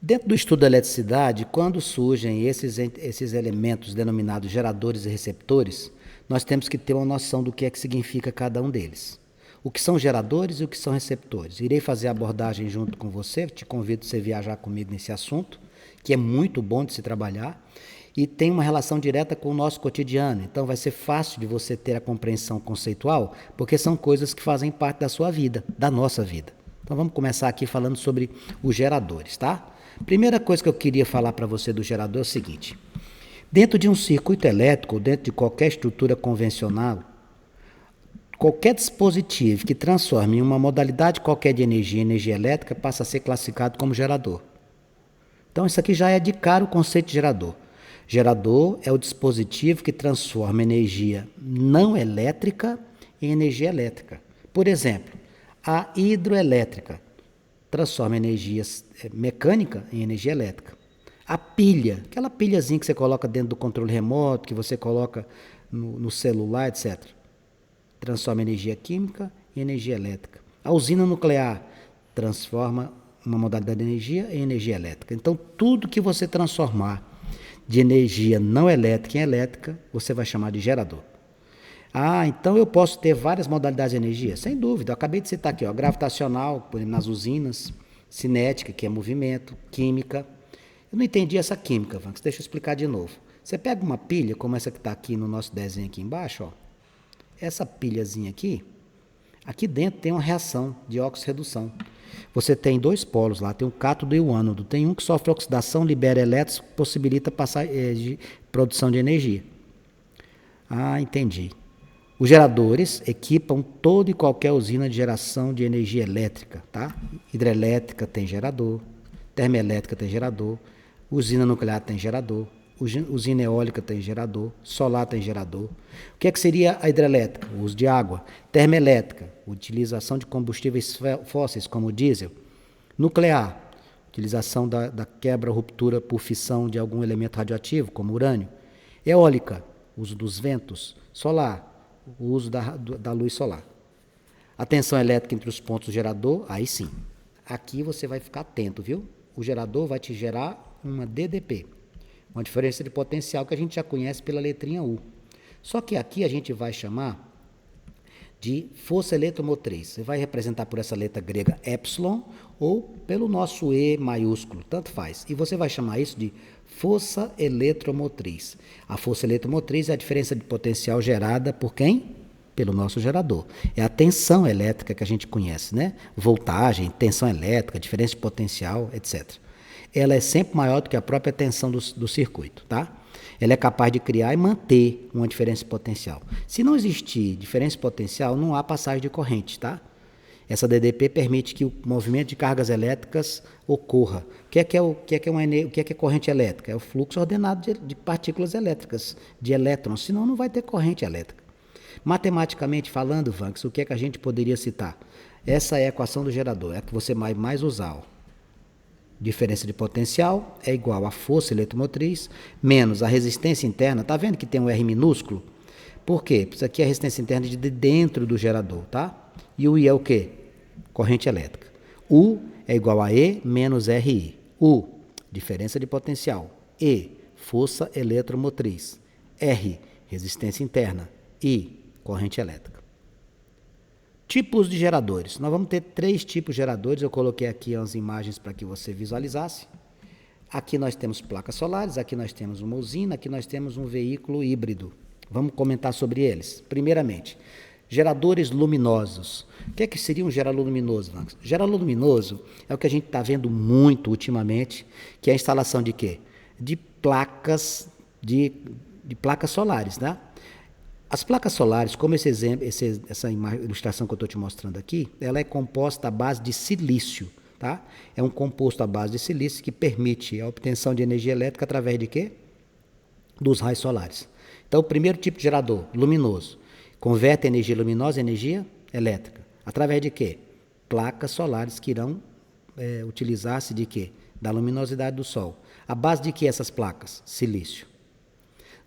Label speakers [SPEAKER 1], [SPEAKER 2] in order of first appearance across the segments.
[SPEAKER 1] Dentro do estudo da eletricidade, quando surgem esses elementos denominados geradores e receptores, nós temos que ter uma noção do que é que significa cada um deles. O que são geradores e o que são receptores. Irei fazer a abordagem junto com você, te convido a você viajar comigo nesse assunto, que é muito bom de se trabalhar e tem uma relação direta com o nosso cotidiano. Então vai ser fácil de você ter a compreensão conceitual, porque são coisas que fazem parte da sua vida, da nossa vida. Então vamos começar aqui falando sobre os geradores, tá? Primeira coisa que eu queria falar para você do gerador é o seguinte: dentro de um circuito elétrico, dentro de qualquer estrutura convencional, qualquer dispositivo que transforme em uma modalidade qualquer de energia em energia elétrica passa a ser classificado como gerador. Então isso aqui já é de cara o conceito de gerador. Gerador é o dispositivo que transforma energia não elétrica em energia elétrica. Por exemplo, a hidroelétrica transforma energia mecânica em energia elétrica. A pilha, aquela pilhazinha que você coloca dentro do controle remoto, que você coloca no celular, etc., transforma energia química em energia elétrica. A usina nuclear transforma uma modalidade de energia em energia elétrica. Então, tudo que você transformar de energia não elétrica em elétrica, você vai chamar de gerador. Ah, então eu posso ter várias modalidades de energia? Sem dúvida. Eu acabei de citar aqui, ó, gravitacional, por exemplo, nas usinas, cinética, que é movimento, química. Eu não entendi essa química, Vanks, deixa eu explicar de novo. Você pega uma pilha, como essa que está aqui no nosso desenho aqui embaixo, ó. Essa pilhazinha aqui dentro tem uma reação de óxido-redução. Você tem dois polos lá, tem o cátodo e o ânodo. Tem um que sofre oxidação, libera elétrons, possibilita de produção de energia. Ah, entendi. Os geradores equipam toda e qualquer usina de geração de energia elétrica, tá? Hidrelétrica tem gerador, termoelétrica tem gerador, usina nuclear tem gerador, usina eólica tem gerador, solar tem gerador. O que seria a hidrelétrica? O uso de água. Termoelétrica, utilização de combustíveis fósseis, como o diesel. Nuclear, utilização da quebra ou ruptura por fissão de algum elemento radioativo, como urânio. Eólica, uso dos ventos. Solar, o uso da luz solar. A tensão elétrica entre os pontos do gerador, aí sim. Aqui você vai ficar atento, viu? O gerador vai te gerar uma DDP, uma diferença de potencial que a gente já conhece pela letrinha U. Só que aqui a gente vai chamar de força eletromotriz. Você vai representar por essa letra grega epsilon ou pelo nosso E maiúsculo, tanto faz. E você vai chamar isso de força eletromotriz. A força eletromotriz é a diferença de potencial gerada por quem? Pelo nosso gerador. É a tensão elétrica que a gente conhece, né? Voltagem, tensão elétrica, diferença de potencial, etc. Ela é sempre maior do que a própria tensão do circuito, tá? Ela é capaz de criar e manter uma diferença de potencial. Se não existir diferença de potencial, não há passagem de corrente, tá? Essa DDP permite que o movimento de cargas elétricas ocorra. O que é corrente elétrica? É o fluxo ordenado de partículas elétricas, de elétrons, senão não vai ter corrente elétrica. Matematicamente falando, Vanks, o que é que a gente poderia citar? Essa é a equação do gerador, é a que você vai mais usar, ó. Diferença de potencial é igual a força eletromotriz menos a resistência interna. Tá vendo que tem um R minúsculo? Por quê? Isso aqui é a resistência interna de dentro do gerador, tá? E o I é o quê? Corrente elétrica. U é igual a E menos RI. U, diferença de potencial. E, força eletromotriz. R, resistência interna. I, corrente elétrica. Tipos de geradores. Nós vamos ter 3 tipos de geradores. Eu coloquei aqui as imagens para que você visualizasse. Aqui nós temos placas solares, aqui nós temos uma usina, aqui nós temos um veículo híbrido. Vamos comentar sobre eles. Primeiramente, geradores luminosos. O que seria um gerador luminoso, Max? Gerador luminoso é o que a gente está vendo muito ultimamente, que é a instalação de quê? De placas, de placas solares, né? As placas solares, como esse exemplo, essa ilustração que eu estou te mostrando aqui, ela é composta à base de silício, tá? É um composto à base de silício que permite a obtenção de energia elétrica através de quê? Dos raios solares. Então, o primeiro tipo de gerador, luminoso, converte a energia luminosa em energia elétrica. Através de quê? Placas solares que irão utilizar-se de quê? Da luminosidade do Sol. A base de que essas placas? Silício.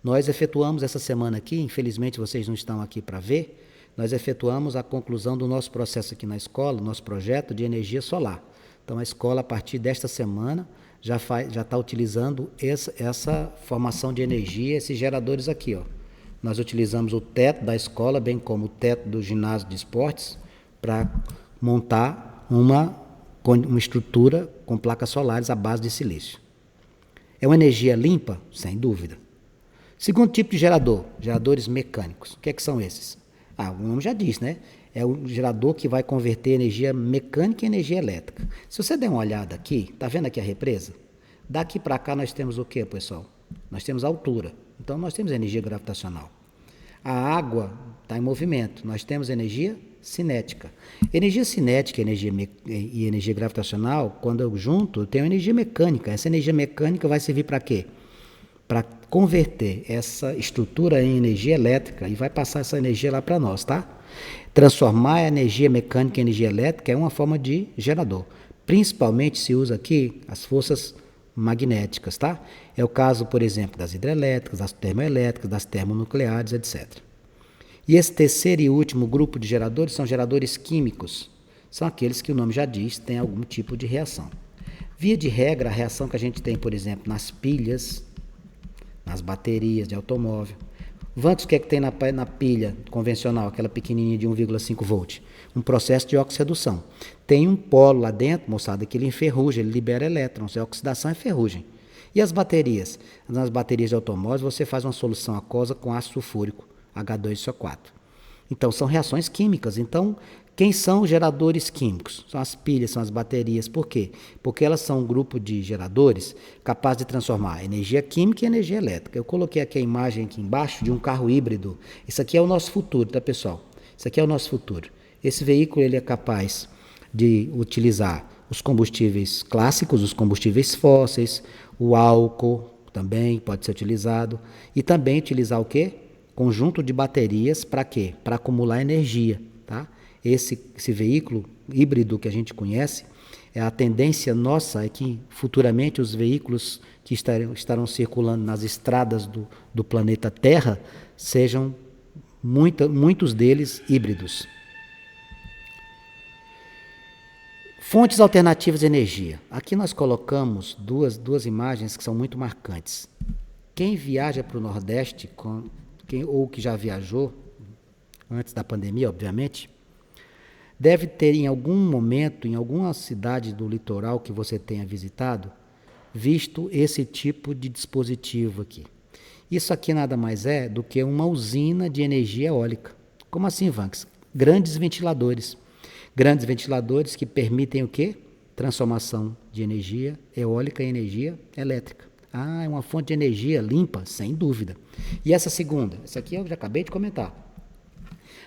[SPEAKER 1] Nós efetuamos essa semana aqui, infelizmente vocês não estão aqui para ver, nós efetuamos a conclusão do nosso processo aqui na escola, nosso projeto de energia solar. Então, a escola, a partir desta semana, já está utilizando essa formação de energia, esses geradores aqui, ó. Nós utilizamos o teto da escola, bem como o teto do ginásio de esportes, para montar uma estrutura com placas solares à base de silício. É uma energia limpa? Sem dúvida. Segundo tipo de gerador, geradores mecânicos. O que é que são esses? O nome já diz, né? É o gerador que vai converter energia mecânica em energia elétrica. Se você der uma olhada aqui, tá vendo aqui a represa? Daqui para cá nós temos o que, pessoal? Nós temos altura. Então nós temos energia gravitacional. A água está em movimento. Nós temos energia cinética. Energia cinética e energia gravitacional, quando eu junto, eu tenho energia mecânica. Essa energia mecânica vai servir para quê? Para converter essa estrutura em energia elétrica e vai passar essa energia lá para nós, tá? Transformar a energia mecânica em energia elétrica é uma forma de gerador. Principalmente se usa aqui as forças magnéticas, tá? É o caso, por exemplo, das hidrelétricas, das termoelétricas, das termonucleares, etc. E esse terceiro e último grupo de geradores são geradores químicos. São aqueles que o nome já diz, tem algum tipo de reação. Via de regra, a reação que a gente tem, por exemplo, nas pilhas, nas baterias de automóvel. Antes, o que é que tem na pilha convencional, aquela pequenininha de 1,5 volt? Um processo de oxirredução. Tem um polo lá dentro, moçada, que ele enferruja, ele libera elétrons, é oxidação e ferrugem. E as baterias? Nas baterias de automóveis, você faz uma solução aquosa com ácido sulfúrico, H2SO4. Então, são reações químicas. Então, quem são os geradores químicos? São as pilhas, são as baterias. Por quê? Porque elas são um grupo de geradores capaz de transformar energia química em energia elétrica. Eu coloquei aqui a imagem aqui embaixo de um carro híbrido. Isso aqui é o nosso futuro, tá, pessoal? Isso aqui é o nosso futuro. Esse veículo ele é capaz de utilizar os combustíveis clássicos, os combustíveis fósseis, o álcool também pode ser utilizado. E também utilizar o quê? Conjunto de baterias para quê? Para acumular energia, tá? Esse veículo híbrido que a gente conhece, a tendência nossa é que futuramente os veículos que estarão circulando nas estradas do planeta Terra sejam muitos deles híbridos. Fontes alternativas de energia. Aqui nós colocamos duas imagens que são muito marcantes. Quem viaja para o Nordeste, ou que já viajou, antes da pandemia, obviamente, deve ter em algum momento, em alguma cidade do litoral que você tenha visitado, visto esse tipo de dispositivo aqui. Isso aqui nada mais é do que uma usina de energia eólica. Como assim, Vanks? Grandes ventiladores. Grandes ventiladores que permitem o quê? Transformação de energia eólica em energia elétrica. É uma fonte de energia limpa, sem dúvida. E essa segunda? Essa aqui eu já acabei de comentar.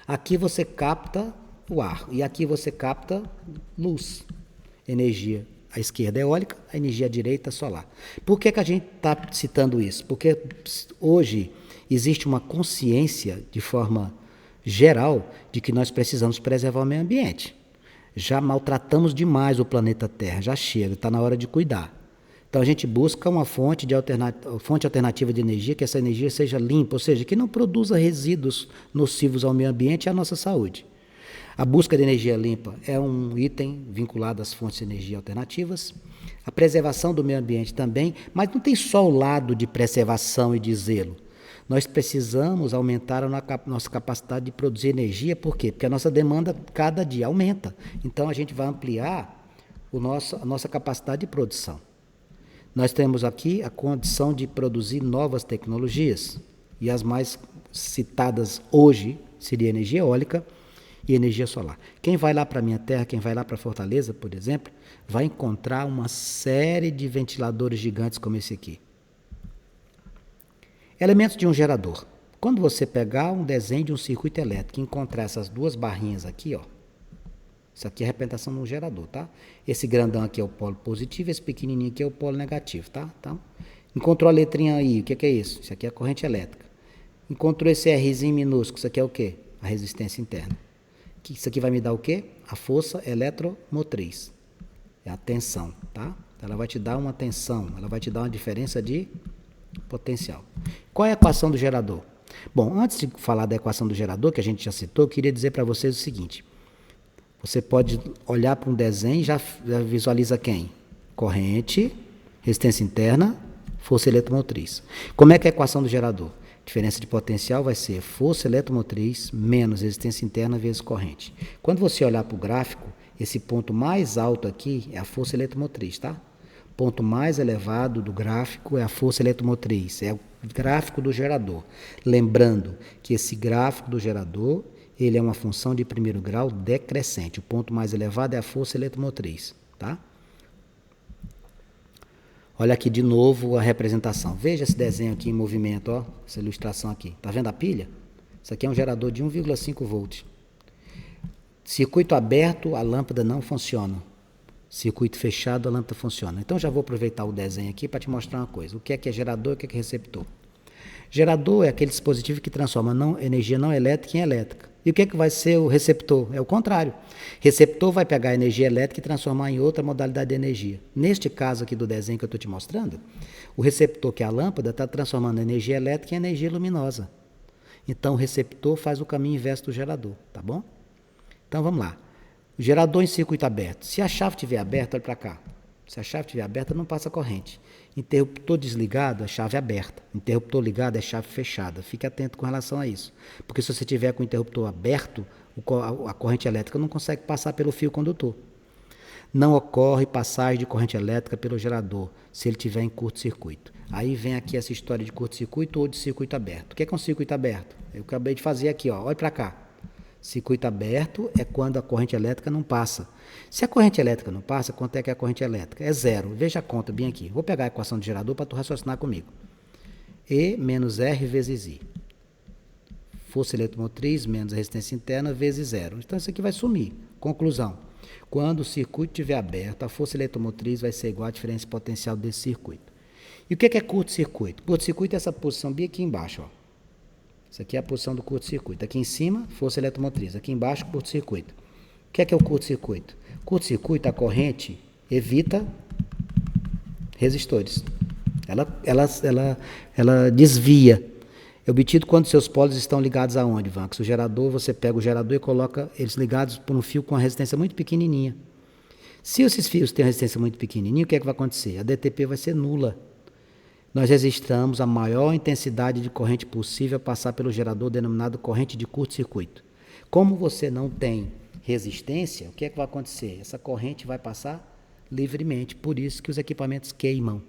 [SPEAKER 1] Aqui você capta o ar. E aqui você capta luz, energia. À esquerda é eólica, a energia à direita é solar. Por que a gente está citando isso? Porque hoje existe uma consciência de forma geral de que nós precisamos preservar o meio ambiente. Já maltratamos demais o planeta Terra, já chega, está na hora de cuidar. Então a gente busca uma fonte alternativa de energia, que essa energia seja limpa, ou seja, que não produza resíduos nocivos ao meio ambiente e à nossa saúde. A busca de energia limpa é um item vinculado às fontes de energia alternativas. A preservação do meio ambiente também, mas não tem só o lado de preservação e de zelo. Nós precisamos aumentar a nossa capacidade de produzir energia, por quê? Porque a nossa demanda cada dia aumenta. Então a gente vai ampliar a nossa capacidade de produção. Nós temos aqui a condição de produzir novas tecnologias, e as mais citadas hoje seria energia eólica e energia solar. Quem vai lá para a minha terra, quem vai lá para Fortaleza, por exemplo, vai encontrar uma série de ventiladores gigantes como esse aqui. Elementos de um gerador. Quando você pegar um desenho de um circuito elétrico e encontrar essas duas barrinhas aqui, ó, isso aqui é a representação de um gerador, tá? Esse grandão aqui é o polo positivo, esse pequenininho aqui é o polo negativo, tá? Então, encontrou a letrinha aí, o que é isso? Isso aqui é a corrente elétrica. Encontrou esse Rzinho minúsculo, isso aqui é o quê? A resistência interna. Isso aqui vai me dar o quê? A força eletromotriz. É a tensão, tá? Ela vai te dar uma tensão, ela vai te dar uma diferença de potencial. Qual é a equação do gerador? Bom, antes de falar da equação do gerador, que a gente já citou, eu queria dizer para vocês o seguinte. Você pode olhar para um desenho e já visualiza quem? Corrente, resistência interna, força eletromotriz. Como é que é a equação do gerador? Diferença de potencial vai ser força eletromotriz menos resistência interna vezes corrente. Quando você olhar para o gráfico, esse ponto mais alto aqui é a força eletromotriz, tá? O ponto mais elevado do gráfico é a força eletromotriz, é o gráfico do gerador. Lembrando que esse gráfico do gerador, ele é uma função de primeiro grau decrescente. O ponto mais elevado é a força eletromotriz, tá? Olha aqui de novo a representação. Veja esse desenho aqui em movimento, ó, essa ilustração aqui. Tá vendo a pilha? Isso aqui é um gerador de 1,5 volts. Circuito aberto, a lâmpada não funciona. Circuito fechado, a lâmpada funciona. Então já vou aproveitar o desenho aqui para te mostrar uma coisa. O que é gerador e o que é receptor? Gerador é aquele dispositivo que transforma energia não elétrica em elétrica. E o que vai ser o receptor? É o contrário. Receptor vai pegar a energia elétrica e transformar em outra modalidade de energia. Neste caso aqui do desenho que eu estou te mostrando, o receptor, que é a lâmpada, está transformando a energia elétrica em energia luminosa. Então o receptor faz o caminho inverso do gerador, tá bom? Então vamos lá. O gerador em circuito aberto. Se a chave estiver aberta, olha para cá. Se a chave estiver aberta, não passa corrente. Interruptor desligado, a chave é aberta. Interruptor ligado, é chave fechada. Fique atento com relação a isso. Porque se você tiver com o interruptor aberto, a corrente elétrica não consegue passar pelo fio condutor. Não ocorre passagem de corrente elétrica pelo gerador, se ele estiver em curto-circuito. Aí vem aqui essa história de curto-circuito ou de circuito aberto. O que é um circuito aberto? Eu acabei de fazer aqui, ó. Olha para cá. Circuito aberto é quando a corrente elétrica não passa. Se a corrente elétrica não passa, quanto é que é a corrente elétrica? É zero. Veja a conta bem aqui. Vou pegar a equação do gerador para tu raciocinar comigo. E menos R vezes I. Força eletromotriz menos a resistência interna vezes zero. Então isso aqui vai sumir. Conclusão. Quando o circuito estiver aberto, a força eletromotriz vai ser igual à diferença potencial desse circuito. E o que é curto-circuito? Curto-circuito é essa posição bem aqui embaixo, ó. Isso aqui é a posição do curto-circuito. Aqui em cima, força eletromotriz. Aqui embaixo, curto-circuito. O que é o curto-circuito? Curto-circuito, a corrente evita resistores. Ela desvia. É obtido quando seus polos estão ligados aonde, Vanx? O gerador, você pega o gerador e coloca eles ligados por um fio com uma resistência muito pequenininha. Se esses fios têm uma resistência muito pequenininha, o que é que vai acontecer? A DTP vai ser nula. Nós registramos a maior intensidade de corrente possível a passar pelo gerador denominado corrente de curto-circuito. Como você não tem resistência, o que é que vai acontecer? Essa corrente vai passar livremente, por isso que os equipamentos queimam.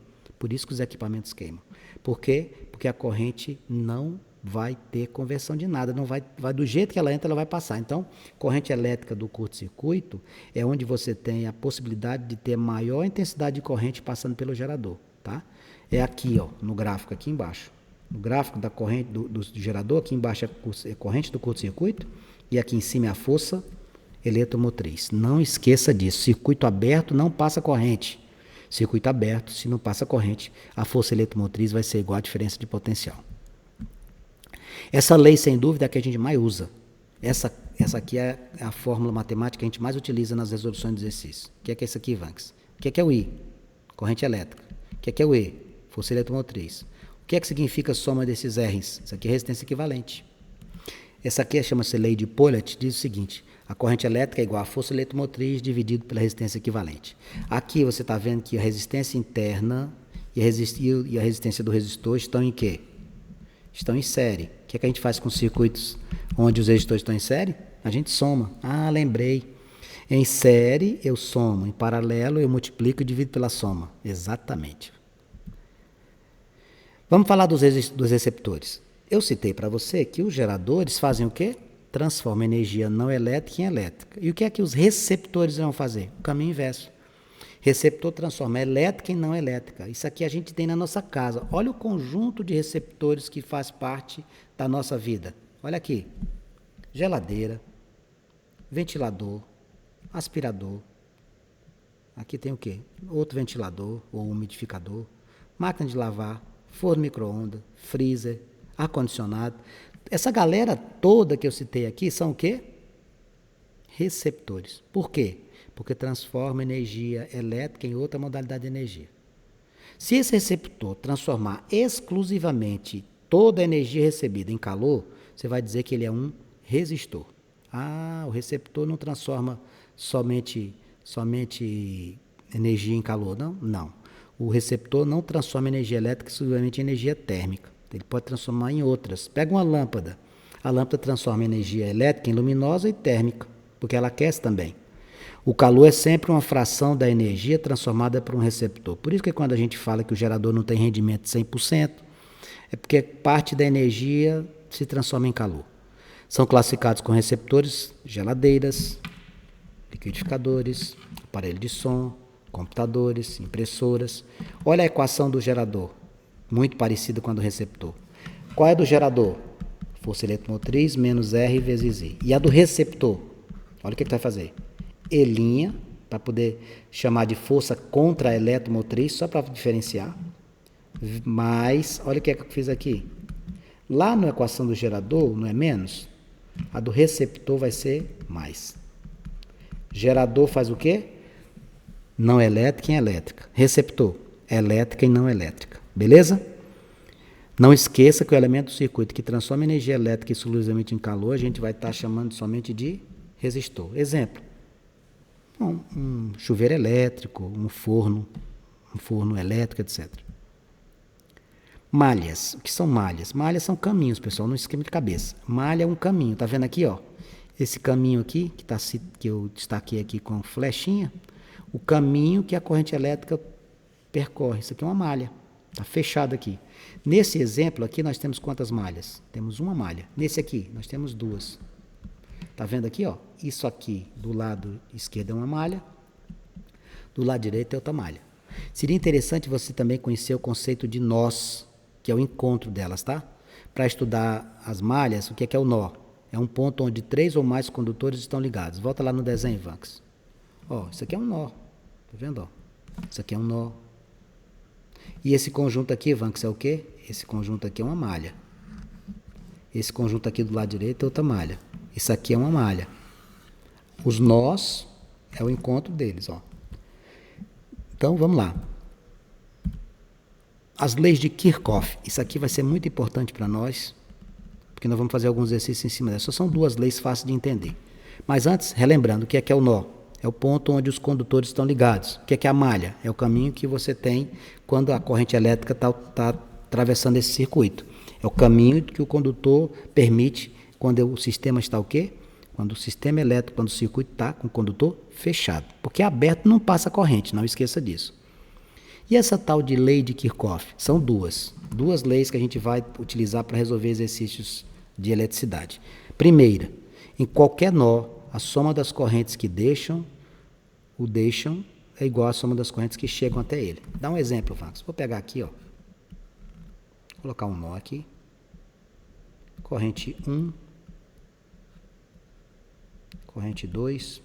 [SPEAKER 1] Por quê? Porque a corrente não vai ter conversão de nada, não vai do jeito que ela entra, ela vai passar. Então, corrente elétrica do curto-circuito é onde você tem a possibilidade de ter maior intensidade de corrente passando pelo gerador, tá? É aqui, ó, no gráfico aqui embaixo. No gráfico da corrente do gerador, aqui embaixo é a corrente do curto-circuito e aqui em cima é a força eletromotriz. Não esqueça disso. Circuito aberto não passa corrente. Circuito aberto, se não passa corrente, a força eletromotriz vai ser igual à diferença de potencial. Essa lei, sem dúvida, é a que a gente mais usa. Essa aqui é a fórmula matemática que a gente mais utiliza nas resoluções de exercício. O que é isso aqui, Vanx? O que é o I? Corrente elétrica. O que é o E? Força eletromotriz. O que significa a soma desses R's? Isso aqui é resistência equivalente. Essa aqui chama-se lei de Paulet, diz o seguinte: a corrente elétrica é igual à força eletromotriz dividido pela resistência equivalente. Aqui você está vendo que a resistência interna e a resistência do resistor estão em quê? Estão em série. O que a gente faz com circuitos onde os resistores estão em série? A gente soma. Ah, lembrei. Em série eu somo, em paralelo eu multiplico e divido pela soma. Exatamente. Vamos falar dos receptores. Eu citei para você que os geradores fazem o quê? Transformam energia não elétrica em elétrica. E o que é que os receptores vão fazer? O caminho inverso. Receptor transforma elétrica em não elétrica. Isso aqui a gente tem na nossa casa. Olha o conjunto de receptores que faz parte da nossa vida. Olha aqui. Geladeira, ventilador, aspirador. Aqui tem o quê? Outro ventilador ou umidificador, máquina de lavar, forno micro-ondas, freezer, ar-condicionado. Essa galera toda que eu citei aqui são o quê? Receptores. Por quê? Porque transforma energia elétrica em outra modalidade de energia. Se esse receptor transformar exclusivamente toda a energia recebida em calor, você vai dizer que ele é um resistor. Ah, o receptor não transforma somente energia em calor. Não, não. O receptor não transforma energia elétrica exclusivamente em energia térmica. Ele pode transformar em outras. Pega uma lâmpada. A lâmpada transforma energia elétrica em luminosa e térmica, porque ela aquece também. O calor é sempre uma fração da energia transformada por um receptor. Por isso que quando a gente fala que o gerador não tem rendimento de 100%, é porque parte da energia se transforma em calor. São classificados com receptores, geladeiras, liquidificadores, aparelho de som, computadores, impressoras. Olha a equação do gerador, muito parecida com a do receptor. Qual é a do gerador? Força eletromotriz menos R vezes I. E a do receptor? Olha o que ele vai fazer. E', para poder chamar de força contra a eletromotriz, só para diferenciar. Mas, olha o que é que eu fiz aqui. Lá na equação do gerador, não é menos? A do receptor vai ser mais. Gerador faz o quê? Não elétrica em elétrica. Receptor, elétrica e não elétrica. Beleza? Não esqueça que o elemento do circuito que transforma energia elétrica exclusivamente em calor, a gente vai estar chamando somente de resistor. Exemplo. Um chuveiro elétrico, um forno elétrico, etc. Malhas. O que são malhas? Malhas são caminhos, pessoal, não esquema de cabeça. Malha é um caminho, tá vendo aqui, ó? Esse caminho aqui, que eu destaquei aqui com flechinha, o caminho que a corrente elétrica percorre. Isso aqui é uma malha, tá fechado aqui. Nesse exemplo aqui, nós temos quantas malhas? Temos uma malha. Nesse aqui, nós temos duas. Tá vendo aqui, ó? Isso aqui do lado esquerdo é uma malha, do lado direito é outra malha. Seria interessante você também conhecer o conceito de nós, que é o encontro delas, tá? Para estudar as malhas, o que é o nó? É um ponto onde 3 ou mais condutores estão ligados. Volta lá no desenho, Vanks. Ó, isso aqui é um nó. Tá vendo, ó? Isso aqui é um nó. E esse conjunto aqui, Vanks, é o quê? Esse conjunto aqui é uma malha. Esse conjunto aqui do lado direito é outra malha. Isso aqui é uma malha. Os nós é o encontro deles, ó. Então, vamos lá. As leis de Kirchhoff. Isso aqui vai ser muito importante para nós, porque nós vamos fazer alguns exercícios em cima dessa. Só são duas leis fáceis de entender. Mas antes, relembrando, o que é o nó? É o ponto onde os condutores estão ligados. O que é a malha? É o caminho que você tem quando a corrente elétrica está atravessando esse circuito. É o caminho que o condutor permite quando o sistema está o quê? Quando o sistema elétrico, quando o circuito está com o condutor fechado. Porque aberto não passa corrente, não esqueça disso. E essa tal de lei de Kirchhoff? São duas leis que a gente vai utilizar para resolver exercícios de eletricidade. Primeira, em qualquer nó, a soma das correntes que deixam é igual à soma das correntes que chegam até ele. Dá um exemplo, Vanks. Vou pegar aqui, ó. Vou colocar um nó aqui. Corrente 1, corrente 2,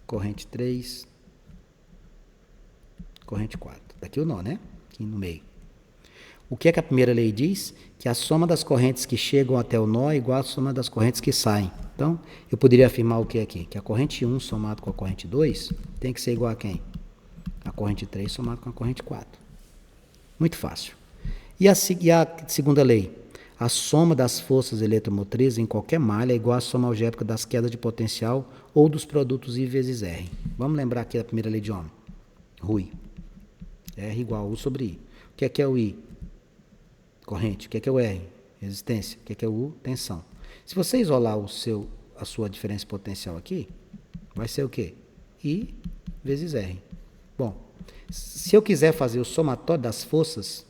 [SPEAKER 1] corrente 3, corrente 4. Daqui o nó, né? Aqui no meio. O que é que a primeira lei diz? Que a soma das correntes que chegam até o nó é igual à soma das correntes que saem. Então, eu poderia afirmar o que aqui? Que a corrente 1 somado com a corrente 2 tem que ser igual a quem? A corrente 3 somado com a corrente 4. Muito fácil. E a segunda lei? A soma das forças eletromotrizes em qualquer malha é igual à soma algébrica das quedas de potencial ou dos produtos I vezes R. Vamos lembrar aqui da primeira lei de Ohm. Rui. R igual a U sobre I. O que é o I? Corrente. O que é o R? Resistência. O que é o U? Tensão. Se você isolar a sua diferença potencial aqui, vai ser o quê? I vezes R. Bom, se eu quiser fazer o somatório das forças,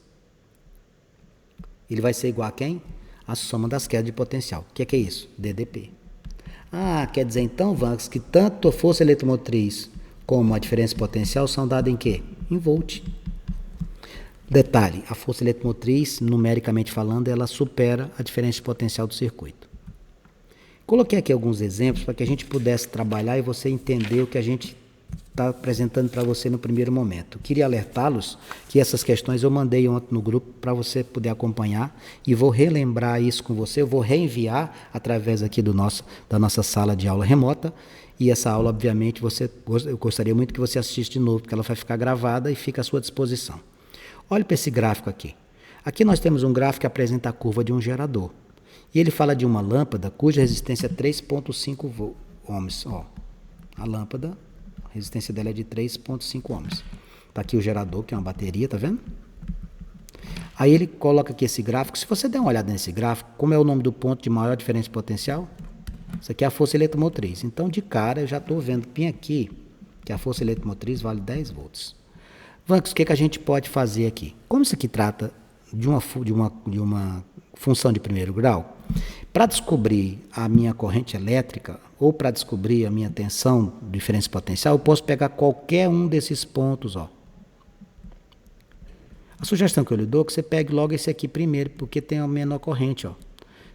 [SPEAKER 1] ele vai ser igual a quem? A soma das quedas de potencial. O que é isso? DDP. Ah, quer dizer então, Vanks, que tanto a força eletromotriz como a diferença potencial são dadas em quê? Em volt. Detalhe, a força eletromotriz, numericamente falando, ela supera a diferença de potencial do circuito. Coloquei aqui alguns exemplos para que a gente pudesse trabalhar e você entender o que a gente está apresentando para você no primeiro momento. Queria alertá-los que essas questões eu mandei ontem no grupo para você poder acompanhar e vou relembrar isso com você, eu vou reenviar através aqui da nossa sala de aula remota e essa aula, obviamente, eu gostaria muito que você assistisse de novo, porque ela vai ficar gravada e fica à sua disposição. Olhe para esse gráfico aqui. Aqui nós temos um gráfico que apresenta a curva de um gerador. E ele fala de uma lâmpada cuja resistência é 3,5 ohms. Ó, a lâmpada, a resistência dela é de 3,5 ohms. Está aqui o gerador, que é uma bateria, tá vendo? Aí ele coloca aqui esse gráfico. Se você der uma olhada nesse gráfico, como é o nome do ponto de maior diferença potencial? Isso aqui é a força eletromotriz. Então, de cara, eu já estou vendo bem aqui que a força eletromotriz vale 10 volts. Vancos, o que a gente pode fazer aqui? Como isso aqui trata de uma função de primeiro grau, para descobrir a minha corrente elétrica ou para descobrir a minha tensão, diferença potencial, eu posso pegar qualquer um desses pontos, ó. A sugestão que eu lhe dou é que você pegue logo esse aqui primeiro, porque tem a menor corrente, ó.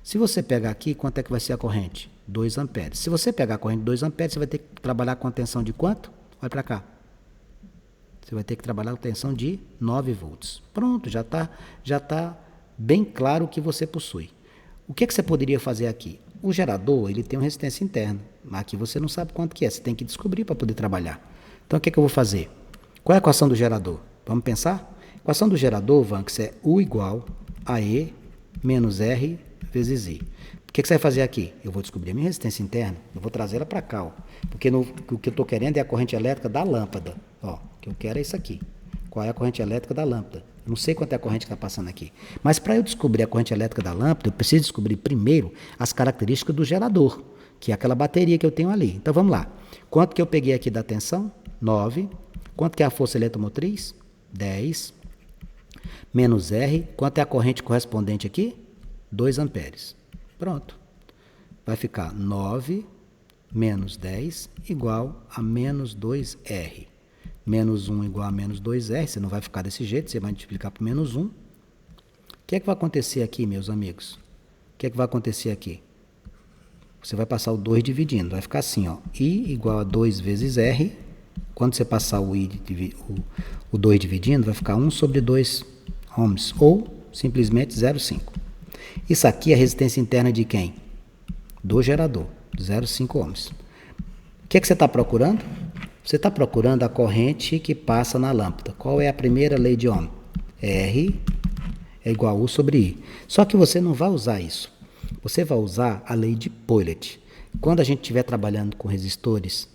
[SPEAKER 1] Se você pegar aqui, quanto é que vai ser a corrente? 2 amperes. Se você pegar a corrente de 2 amperes, você vai ter que trabalhar com a tensão de quanto? Olha para cá. Você vai ter que trabalhar com tensão de 9 volts. Pronto, já tá bem claro o que você possui. O que você poderia fazer aqui? O gerador, ele tem uma resistência interna. Mas aqui você não sabe quanto que é. Você tem que descobrir para poder trabalhar. Então, o que eu vou fazer? Qual é a equação do gerador? Vamos pensar? A equação do gerador, Vanks, é U igual a E menos R vezes I. O que você vai fazer aqui? Eu vou descobrir a minha resistência interna. Eu vou trazer ela para cá, ó. Porque o que eu estou querendo é a corrente elétrica da lâmpada. Ó, o que eu quero é isso aqui. Qual é a corrente elétrica da lâmpada? Eu não sei quanto é a corrente que está passando aqui. Mas para eu descobrir a corrente elétrica da lâmpada, eu preciso descobrir primeiro as características do gerador, que é aquela bateria que eu tenho ali. Então vamos lá. Quanto que eu peguei aqui da tensão? 9. Quanto que é a força eletromotriz? 10. Menos R. Quanto é a corrente correspondente aqui? 2 amperes. Pronto. Vai ficar 9 menos 10 igual a menos 2R. Menos 1 igual a menos 2R. Você não vai ficar desse jeito, você vai multiplicar por menos 1. O que é que vai acontecer aqui, meus amigos? O que é que vai acontecer aqui? Você vai passar o 2 dividindo. Vai ficar assim, ó. I igual a 2 vezes R. Quando você passar o 2 dividindo, vai ficar 1 sobre 2 ohms. Ou simplesmente 0,5. Isso aqui é a resistência interna de quem? Do gerador. 0,5 ohms. O que é que você está procurando? Você está procurando a corrente que passa na lâmpada. Qual é a primeira lei de Ohm? R é igual a U sobre I. Só que você não vai usar isso. Você vai usar a lei de Paulet. Quando a gente estiver trabalhando com resistores,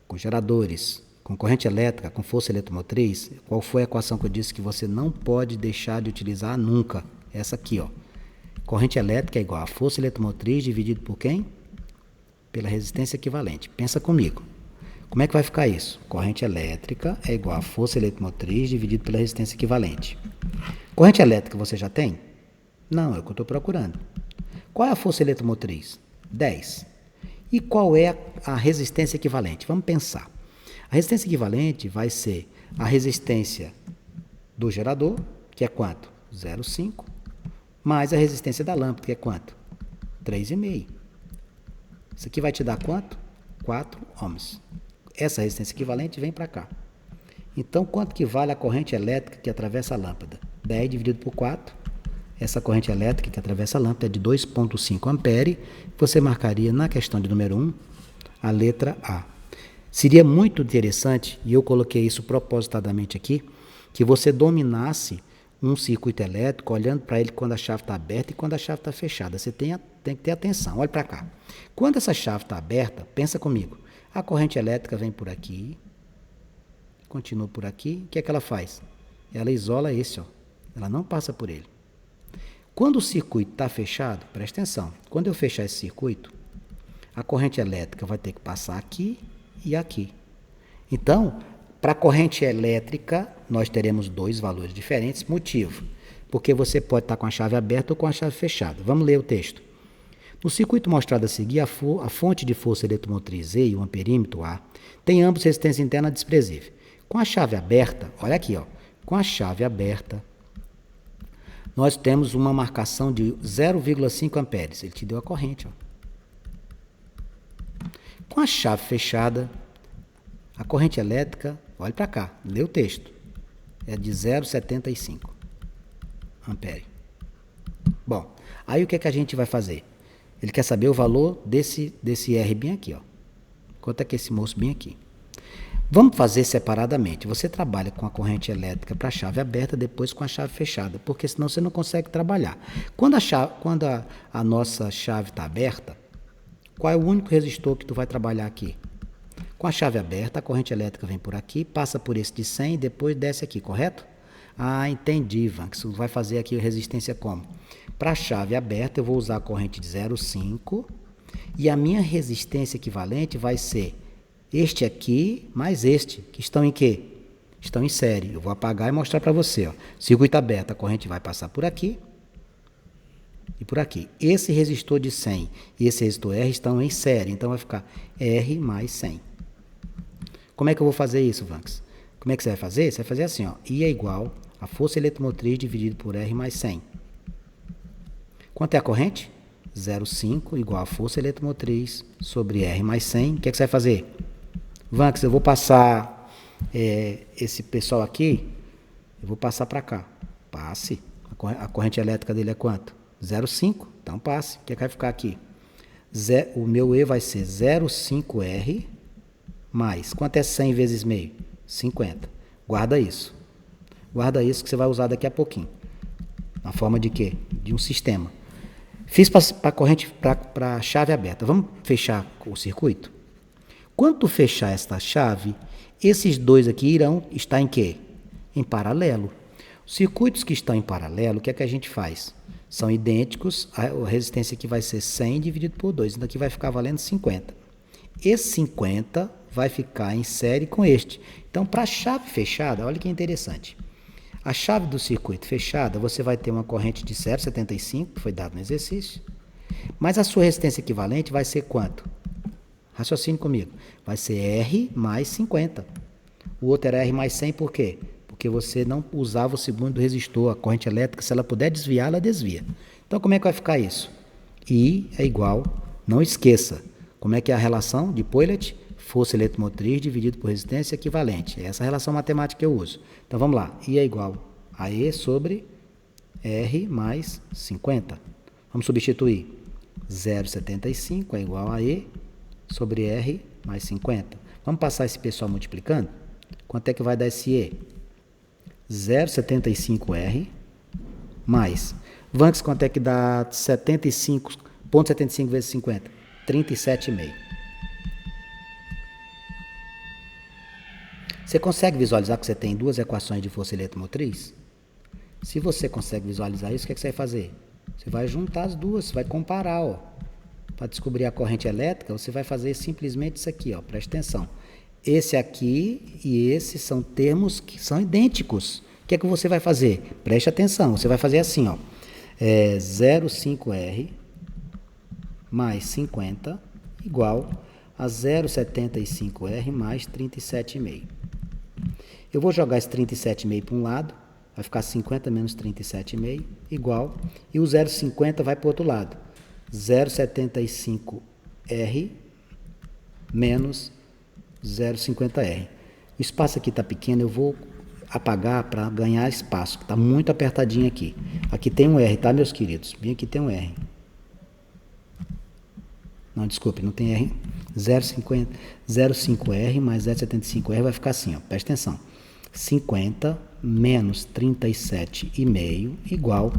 [SPEAKER 1] com geradores, com corrente elétrica, com força eletromotriz, qual foi a equação que eu disse que você não pode deixar de utilizar nunca? Essa aqui, ó. Corrente elétrica é igual a força eletromotriz dividido por quem? Pela resistência equivalente. Pensa comigo. Como é que vai ficar isso? Corrente elétrica é igual a força eletromotriz dividido pela resistência equivalente. Corrente elétrica você já tem? Não, é o que eu estou procurando. Qual é a força eletromotriz? 10. E qual é a resistência equivalente? Vamos pensar. A resistência equivalente vai ser a resistência do gerador, que é quanto? 0,5, mais a resistência da lâmpada, que é quanto? 3,5. Isso aqui vai te dar quanto? 4 ohms. Essa resistência equivalente vem para cá. Então, quanto que vale a corrente elétrica que atravessa a lâmpada? 10 dividido por 4. Essa corrente elétrica que atravessa a lâmpada é de 2,5 ampere. Você marcaria na questão de número 1 a letra A. Seria muito interessante, e eu coloquei isso propositadamente aqui, que você dominasse um circuito elétrico olhando para ele quando a chave está aberta e quando a chave está fechada. Você tem que ter atenção. Olha para cá. Quando essa chave está aberta, pensa comigo. A corrente elétrica vem por aqui, continua por aqui. O que é que ela faz? Ela isola esse, ó. Ela não passa por ele. Quando o circuito está fechado, presta atenção. Quando eu fechar esse circuito, a corrente elétrica vai ter que passar aqui e aqui. Então, para a corrente elétrica, nós teremos dois valores diferentes. Motivo, porque você pode estar com a chave aberta ou com a chave fechada. Vamos ler o texto. No circuito mostrado a seguir, a fonte de força eletromotriz E e o amperímetro A tem ambos resistência interna desprezível. Com a chave aberta, olha aqui, ó, com a chave aberta, nós temos uma marcação de 0,5 amperes. Ele te deu a corrente, ó. Com a chave fechada, a corrente elétrica, olha para cá, lê o texto, é de 0,75 ampere. Bom, aí o que é que a gente vai fazer? Ele quer saber o valor desse R bem aqui, ó. Quanto é que esse moço bem aqui? Vamos fazer separadamente. Você trabalha com a corrente elétrica para a chave aberta, depois com a chave fechada, porque senão você não consegue trabalhar. Quando a nossa chave está aberta, Qual é o único resistor que tu vai trabalhar aqui? Com a chave aberta, a corrente elétrica vem por aqui, passa por esse de 100 e depois desce aqui, correto? Ah, entendi, Ivan, que você vai fazer aqui resistência como? Para a chave aberta, eu vou usar a corrente de 0,5 e a minha resistência equivalente vai ser este aqui mais este, que estão em quê? Estão em série. Eu vou apagar e mostrar para você. Ó. Circuito aberto, a corrente vai passar por aqui e por aqui. Esse resistor de 100 e esse resistor R estão em série, então vai ficar R mais 100. Como é que eu vou fazer isso, Vanks? Como é que você vai fazer? Você vai fazer assim, ó. I é igual a força eletromotriz dividido por R mais 100. Quanto é a corrente? 0,5 igual a força eletromotriz sobre R mais 100. O que é que você vai fazer? Vanks, eu vou passar esse pessoal aqui, eu vou passar para cá. Passe. A corrente elétrica dele é quanto? 0,5. Então passe. O que é que vai ficar aqui? O meu E vai ser 0,5R mais. Quanto é 100 vezes meio? 50. Guarda isso. Guarda isso que você vai usar daqui a pouquinho. Na forma de quê? De um sistema. Fiz para corrente, para a chave aberta. Vamos fechar o circuito? Quando tu fechar esta chave, esses dois aqui irão estar em quê? Em paralelo. Os circuitos que estão em paralelo, o que é que a gente faz? São idênticos, a resistência aqui vai ser 100 dividido por 2, então aqui vai ficar valendo 50. Esse 50 vai ficar em série com este. Então, para a chave fechada, olha que interessante. A chave do circuito fechada, você vai ter uma corrente de 0,75, que foi dado no exercício, mas a sua resistência equivalente vai ser quanto? Raciocine comigo. Vai ser R mais 50. O outro era R mais 100, por quê? Porque você não usava o segundo resistor, a corrente elétrica, se ela puder desviar, ela desvia. Então, como é que vai ficar isso? I é igual, não esqueça, como é que é a relação de Poilet? Força eletromotriz dividido por resistência equivalente. É essa relação matemática que eu uso. Então, vamos lá. I é igual a E sobre R mais 50. Vamos substituir. 0,75 é igual a E sobre R mais 50. Vamos passar esse pessoal multiplicando? Quanto é que vai dar esse E? 0,75R mais. Vanks, quanto é que dá 75,75 vezes 50? 37,5. Você consegue visualizar que você tem duas equações de força eletromotriz? Se você consegue visualizar isso, o que você vai fazer? Você vai juntar as duas, você vai comparar, ó. Para descobrir a corrente elétrica, você vai fazer simplesmente isso aqui, ó. Preste atenção. Esse aqui e esse são termos que são idênticos. O que é que você vai fazer? Preste atenção. Você vai fazer assim, ó. 0,5R mais 50 igual a 0,75R mais 37,5. Eu vou jogar esse 37,5 para um lado, vai ficar 50 menos 37,5 igual, e o 0,50 vai para o outro lado. 0,75R menos 0,50R. O espaço aqui está pequeno, eu vou apagar para ganhar espaço, que está muito apertadinho aqui. Aqui tem um R, tá, meus queridos? Bem aqui tem um R. Não, desculpe, não tem R. 0,5R mais 0,75R vai ficar assim, ó, presta atenção. 50 menos 37,5 igual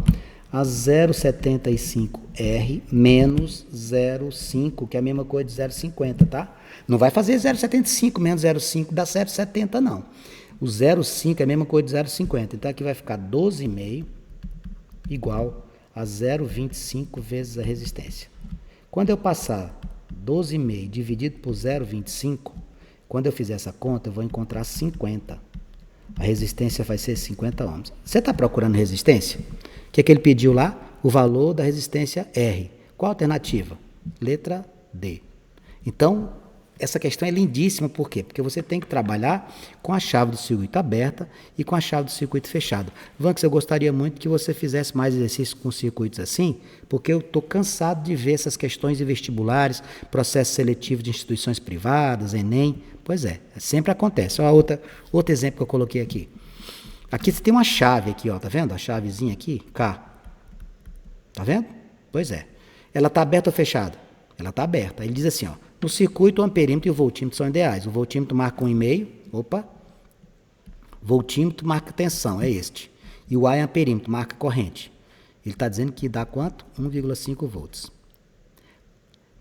[SPEAKER 1] a 0,75R menos 0,5, que é a mesma coisa de 0,50, tá? Não vai fazer 0,75 menos 0,5 dá 0,70, não. O 0,5 é a mesma coisa de 0,50. Então, aqui vai ficar 12,5 igual a 0,25 vezes a resistência. Quando eu passar 12,5 dividido por 0,25, quando eu fizer essa conta, eu vou encontrar 50. A resistência vai ser 50 ohms. Você está procurando resistência? O que é que ele pediu lá? O valor da resistência R. Qual a alternativa? Letra D. Então, essa questão é lindíssima, por quê? Porque você tem que trabalhar com a chave do circuito aberta e com a chave do circuito fechado. Vanks, eu gostaria muito que você fizesse mais exercícios com circuitos assim, porque eu estou cansado de ver essas questões de vestibulares, processo seletivo de instituições privadas, Enem. Pois é, sempre acontece. Olha outro exemplo que eu coloquei aqui. Aqui você tem uma chave aqui, ó, tá vendo? A chavezinha aqui, K. Tá vendo? Pois é. Ela está aberta ou fechada? Ela está aberta. Ele diz assim, ó, no circuito o amperímetro e o voltímetro são ideais. O voltímetro marca 1,5, opa. Voltímetro marca tensão, é este. E o A é amperímetro, marca corrente. Ele está dizendo que dá quanto? 1,5 volts.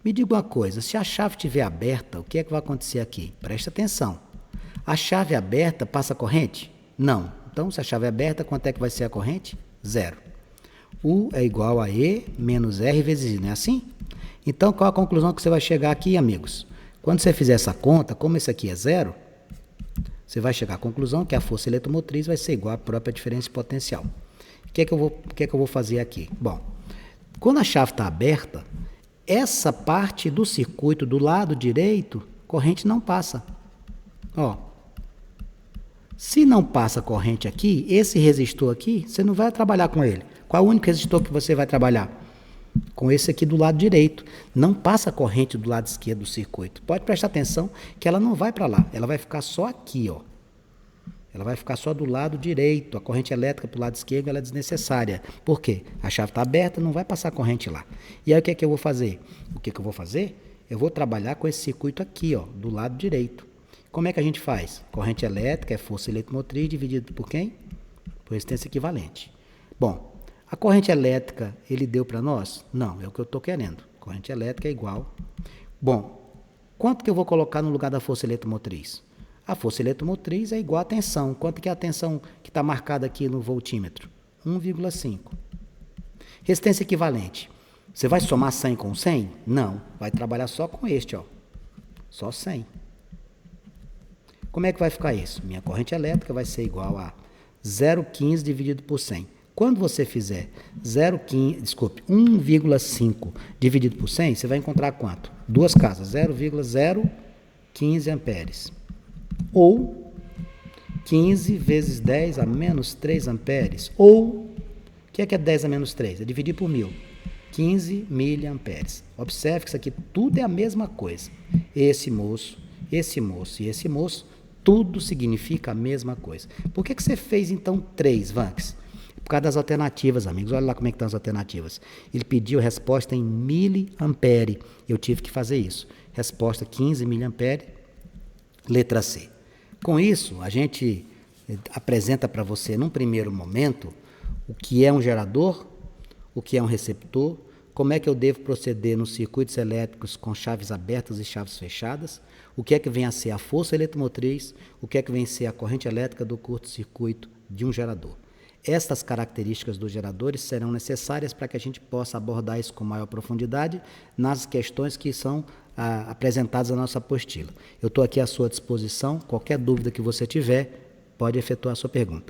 [SPEAKER 1] Me diga uma coisa, se a chave estiver aberta, o que é que vai acontecer aqui? Presta atenção. A chave aberta passa corrente? Não. Então, se a chave é aberta, quanto é que vai ser a corrente? 0. U é igual a E menos R vezes I, não é assim? Então, qual a conclusão que você vai chegar aqui, amigos? Quando você fizer essa conta, como esse aqui é 0, você vai chegar à conclusão que a força eletromotriz vai ser igual à própria diferença de potencial. O que é que eu vou fazer aqui? Bom, quando a chave está aberta, essa parte do circuito do lado direito, corrente não passa. Ó, se não passa corrente aqui, esse resistor aqui, você não vai trabalhar com ele. Qual é o único resistor que você vai trabalhar? Com esse aqui do lado direito. Não passa corrente do lado esquerdo do circuito. Pode prestar atenção que ela não vai para lá. Ela vai ficar só aqui, ó. Ela vai ficar só do lado direito. A corrente elétrica para o lado esquerdo ela é desnecessária. Por quê? A chave está aberta, não vai passar corrente lá. E aí o que é que eu vou fazer? O que é que eu vou fazer? Eu vou trabalhar com esse circuito aqui, ó, do lado direito. Como é que a gente faz? Corrente elétrica é força eletromotriz dividido por quem? Por resistência equivalente. Bom, a corrente elétrica ele deu para nós? Não, é o que eu estou querendo. Corrente elétrica é igual. Bom, quanto que eu vou colocar no lugar da força eletromotriz? A força eletromotriz é igual à tensão. Quanto que é a tensão que está marcada aqui no voltímetro? 1,5. Resistência equivalente. Você vai somar 100 com 100? Não, vai trabalhar só com este, ó. Só 100. Como é que vai ficar isso? Minha corrente elétrica vai ser igual a 0,15 dividido por 100. Quando você fizer 1,5 dividido por 100, você vai encontrar quanto? Duas casas, 0,015 amperes. Ou 15 vezes 10 a menos 3 amperes. Ou, o que é 10 a menos 3? É dividir por 1000. 15 miliamperes. Observe que isso aqui tudo é a mesma coisa. Esse moço e esse moço, tudo significa a mesma coisa. Por que você fez, então, 3, Vanks? Por causa das alternativas, amigos. Olha lá como é que estão as alternativas. Ele pediu resposta em miliampere. Eu tive que fazer isso. Resposta 15 miliampere, letra C. Com isso, a gente apresenta para você, num primeiro momento, o que é um gerador, o que é um receptor, como é que eu devo proceder nos circuitos elétricos com chaves abertas e chaves fechadas, o que é que vem a ser a força eletromotriz, o que é que vem a ser a corrente elétrica do curto-circuito de um gerador. Estas características dos geradores serão necessárias para que a gente possa abordar isso com maior profundidade nas questões que são apresentadas na nossa apostila. Eu estou aqui à sua disposição, qualquer dúvida que você tiver, pode efetuar a sua pergunta.